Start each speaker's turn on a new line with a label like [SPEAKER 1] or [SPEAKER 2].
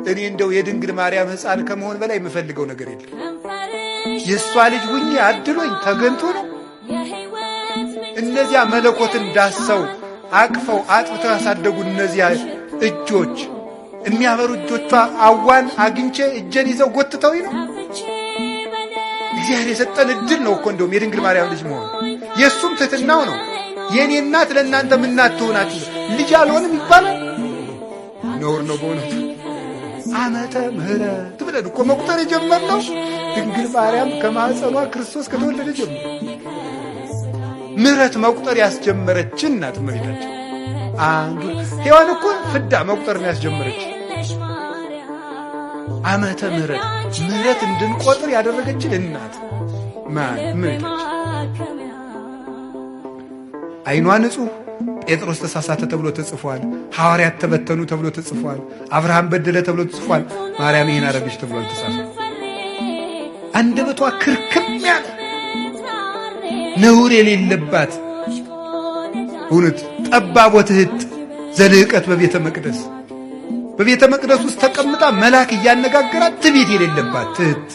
[SPEAKER 1] እኔ እንደው የድንግል ማርያም ሕፃን ከመሆን በላይ የምፈልገው ነገር የለም። የእሷ ልጅ ሁኜ አድሎኝ ተገንቶ ነው። እነዚያ መለኮትን ዳሰው አቅፈው አጥብተው ያሳደጉ እነዚያ እጆች የሚያበሩ እጆቿ አዋን አግኝቼ እጄን ይዘው ጎትተውኝ ነው። እግዚአብሔር የሰጠን እድል ነው እኮ እንደውም የድንግል ማርያም ልጅ መሆን። የእሱም ትሕትናው ነው። የእኔ እናት ለእናንተ ምናት ትሆናችሁ ልጅ አልሆንም ይባላል። ነውር ነው በእውነቱ። ዓመተ ምሕረት ብለን እኮ መቁጠር የጀመርነው ድንግል ማርያም ከማኅፀኗ ክርስቶስ ከተወለደ ጀምሮ ምሕረት መቁጠር ያስጀመረችን እናት እመቤታችን። አንዱ ሔዋን እኮ ፍዳ መቁጠር ነው ያስጀመረች። ዓመተ ምሕረት እንድንቆጥር ያደረገችን እናት ማን? እመቤታችን። ዓይኗ ንጹሕ፣ ጴጥሮስ ተሳሳተ ተብሎ ተጽፏል። ሐዋርያት ተበተኑ ተብሎ ተጽፏል። አብርሃም በደለ ተብሎ ተጽፏል። ማርያም ይህን አረገች ተብሎ አልተጻፈም። አንደበቷ ክርክም ያለ ነውር የሌለባት እውነት ጠባብ ወትሕት ዘልዕቀት በቤተ መቅደስ ውስጥ ተቀምጣ መልአክ እያነጋገራት ትዕቢት የሌለባት ትሕት